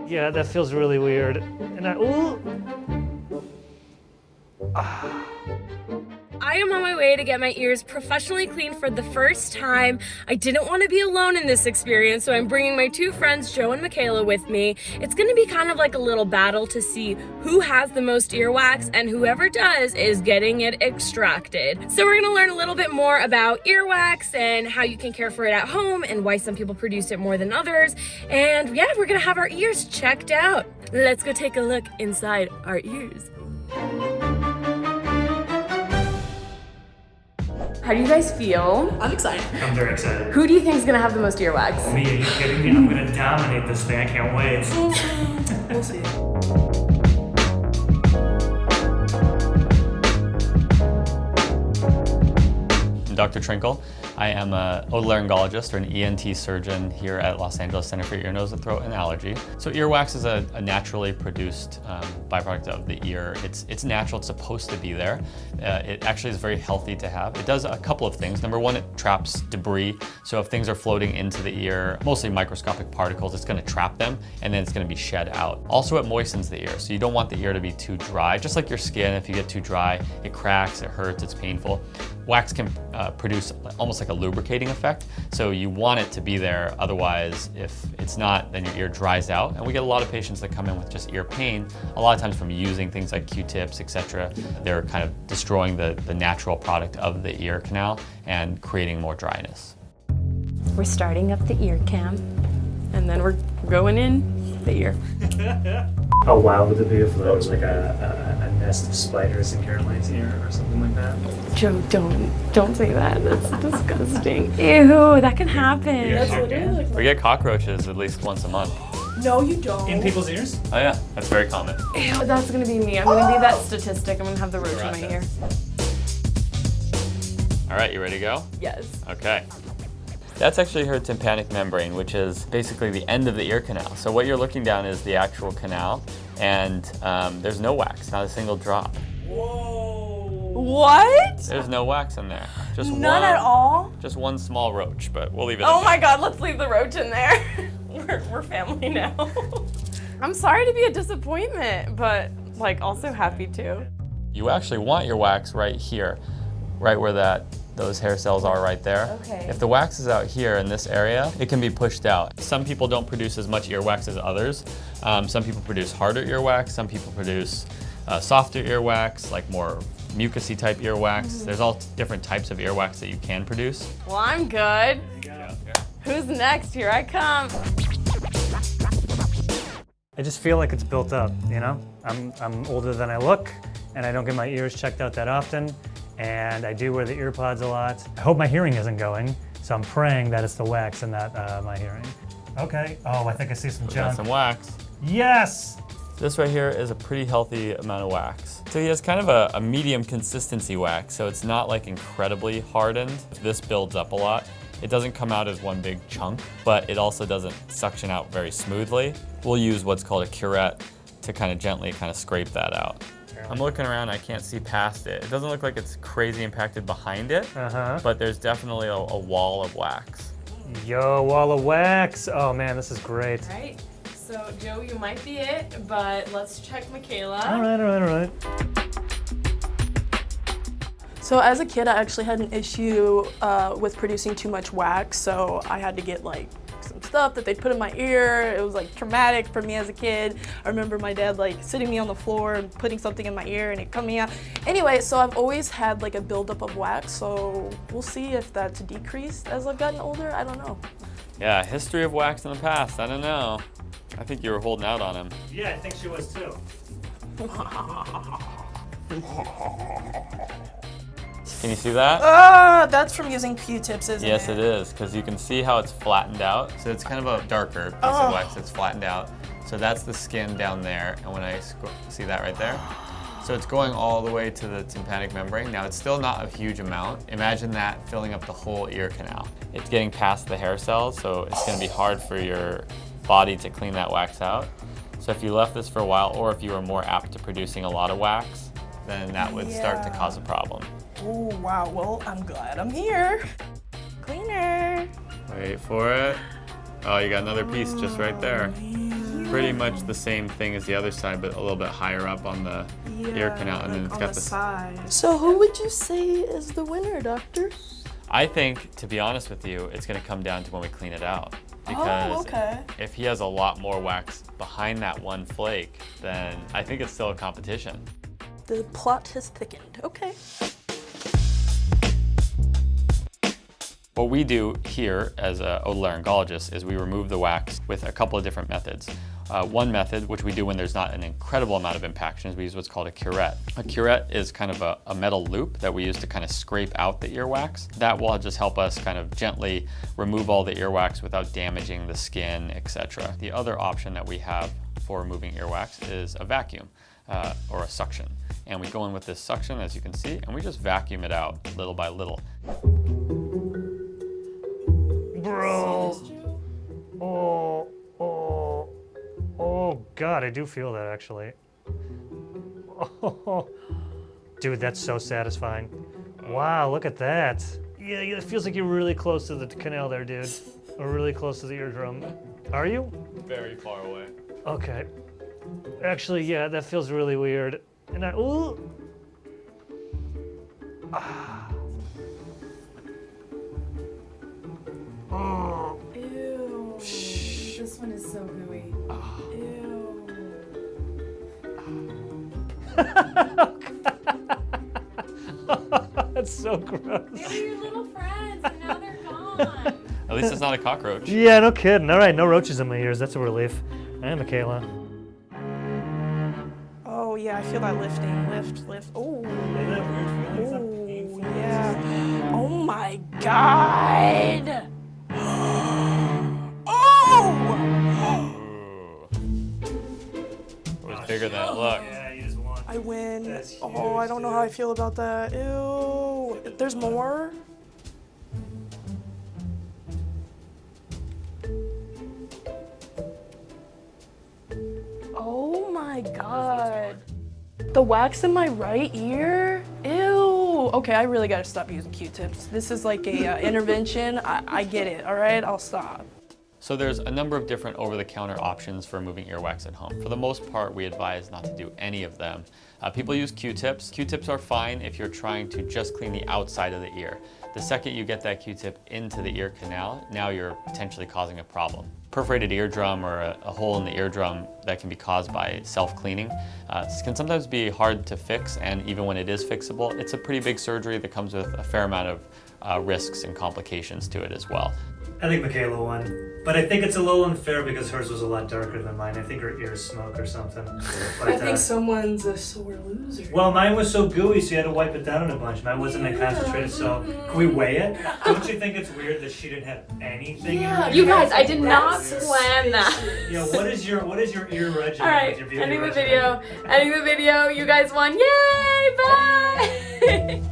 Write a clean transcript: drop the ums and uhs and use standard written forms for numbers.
Yeah, that feels really weird. And ooh. I am on my way to get my ears professionally cleaned for the first time. I didn't want to be alone in this experience, so I'm bringing my two friends, Joe and Mikala, with me. It's going to be kind of like a little battle to see who has the most earwax, and whoever does is getting it extracted. So we're going to learn a little bit more about earwax and how you can care for it at home and why some people produce it more than others. And yeah, we're going to have our ears checked out. Let's go take a look inside our ears. How do you guys feel? I'm excited. I'm very excited. Who do you think is gonna have the most earwax? Me, are you kidding me? I'm gonna dominate this thing. I can't wait. We'll see. I'm Dr. Trenkle. I am an otolaryngologist or an ENT surgeon here at Los Angeles Center for Ear, Nose, and Throat and Allergy. So earwax is a naturally produced byproduct of the ear. It's natural, it's supposed to be there. It actually is very healthy to have. It does a couple of things. Number one, it traps debris. So if things are floating into the ear, mostly microscopic particles, it's gonna trap them and then it's gonna be shed out. Also, it moistens the ear. So you don't want the ear to be too dry. Just like your skin, if you get too dry, it cracks, it hurts, it's painful. Wax can produce almost like a lubricating effect. So you want it to be there. Otherwise, if it's not, then your ear dries out. And we get a lot of patients that come in with just ear pain, a lot of times from using things like Q-tips, etc. They're kind of destroying the natural product of the ear canal and creating more dryness. We're starting up the ear cam, and then we're going in the ear. How wild would it be if there was like a nest of spiders in Caroline's ear or something like that? Joe, don't say that. That's disgusting. Ew, that can happen. That's literally like. We get cockroaches at least once a month. No, you don't. In people's ears? Oh yeah, that's very common. Ew, that's gonna be me. I'm gonna be that statistic. I'm gonna have the roach in my ear. All right, you ready to go? Yes. Okay. That's actually her tympanic membrane, which is basically the end of the ear canal. So what you're looking down is the actual canal, and there's no wax, not a single drop. Whoa. What? There's no wax in there. Just None at all? Just one small roach, but we'll leave it Oh in my God, let's leave the roach in there. We're family now. I'm sorry to be a disappointment, but like also happy too. You actually want your wax right here, right where those hair cells are right there. Okay. If the wax is out here in this area, it can be pushed out. Some people don't produce as much earwax as others. Some people produce harder earwax, some people produce softer earwax, like more mucousy type earwax. There's all different types of earwax that you can produce. Well, I'm good. Who's next? Here I come. I just feel like it's built up, you know? I'm older than I look, and I don't get my ears checked out that often, and I do wear the ear pods a lot. I hope my hearing isn't going, so I'm praying that it's the wax and not my hearing. Okay, oh, I think I see some We got junk. some wax. Yes! This right here is a pretty healthy amount of wax. So he has kind of a medium consistency wax, so it's not like incredibly hardened. This builds up a lot. It doesn't come out as one big chunk, but it also doesn't suction out very smoothly. We'll use what's called a curette to kind of gently scrape that out. I'm looking around, I can't see past it. It doesn't look like it's crazy impacted behind it, but there's definitely a wall of wax. Yo, wall of wax. Oh man, this is great. All right, so Joe, you might be it, but let's check Mikala. All right. So as a kid, I actually had an issue with producing too much wax, so I had to get like some stuff that they'd put in my ear. It was like traumatic for me as a kid. I remember my dad like sitting me on the floor and putting something in my ear and it coming out. Anyway, so I've always had like a buildup of wax, so we'll see if that's decreased as I've gotten older. I don't know. Yeah, history of wax in the past, I don't know. I think you were holding out on him. Yeah, I think she was too. Can you see that? That's from using Q-tips, isn't it? Yes, it is, because you can see how it's flattened out. So it's kind of a darker piece of wax that's flattened out. So that's the skin down there, and when I see that right there? So it's going all the way to the tympanic membrane. Now it's still not a huge amount. Imagine that filling up the whole ear canal. It's getting past the hair cells, so it's gonna be hard for your body to clean that wax out. So if you left this for a while, or if you were more apt to producing a lot of wax, then that would start to cause a problem. Oh, wow. Well, I'm glad I'm here. Cleaner. Wait for it. Oh, you got another piece just right there. pretty much the same thing as the other side, but a little bit higher up on the ear canal, and then it's got this. So who would you say is the winner, doctor? I think, to be honest with you, it's going to come down to when we clean it out. Because if he has a lot more wax behind that one flake, then I think it's still a competition. The plot has thickened. Okay. What we do here as an otolaryngologist is we remove the wax with a couple of different methods. One method, which we do when there's not an incredible amount of impaction, is we use what's called a curette. A curette is kind of a metal loop that we use to kind of scrape out the earwax. That will just help us kind of gently remove all the earwax without damaging the skin, etc. The other option that we have for removing earwax is a vacuum or a suction. And we go in with this suction, as you can see, and we just vacuum it out little by little. Bro. Oh God, I do feel that actually. Oh, dude, that's so satisfying. Wow, look at that. Yeah, it feels like you're really close to the canal there, dude. Or really close to the eardrum. Are you? Very far away. Okay. Actually, yeah, that feels really weird. And ooh. Ah. Oh. Ew. This one is so gooey. Ew. That's so gross. They were your little friends, and now they're gone. At least it's not a cockroach. Yeah, no kidding. All right, no roaches in my ears. That's a relief. Hey, Mikala. Oh yeah, I feel that lifting. Lift. Oh. Oh yeah. Oh my God. Oh! It was bigger than it looked. Yeah, you just won. I win. That's Oh, I huge, don't know how I feel about that. Ew. There's more? Oh my God. The wax in my right ear? Ew. Okay, I really gotta stop using Q-tips. This is like a intervention. I get it, all right? I'll stop. So there's a number of different over-the-counter options for removing earwax at home. For the most part, we advise not to do any of them. People use Q-tips. Q-tips are fine if you're trying to just clean the outside of the ear. The second you get that Q-tip into the ear canal, now you're potentially causing a problem. Perforated eardrum or a hole in the eardrum that can be caused by self-cleaning can sometimes be hard to fix, and even when it is fixable, it's a pretty big surgery that comes with a fair amount of risks and complications to it as well. I think Mikala won. But I think it's a little unfair because hers was a lot darker than mine. I think her ears smoke or something. But, I think someone's a sore loser. well, mine was so gooey, so you had to wipe it down in a bunch. Mine wasn't that concentrated, so can we weigh it? Don't you think it's weird that she didn't have anything in her ear? You guys, I did not plan that. Yeah, what is your ear regimen? All right, with your beauty ending the regimen? video. Ending the video. You guys won. Yay! Bye!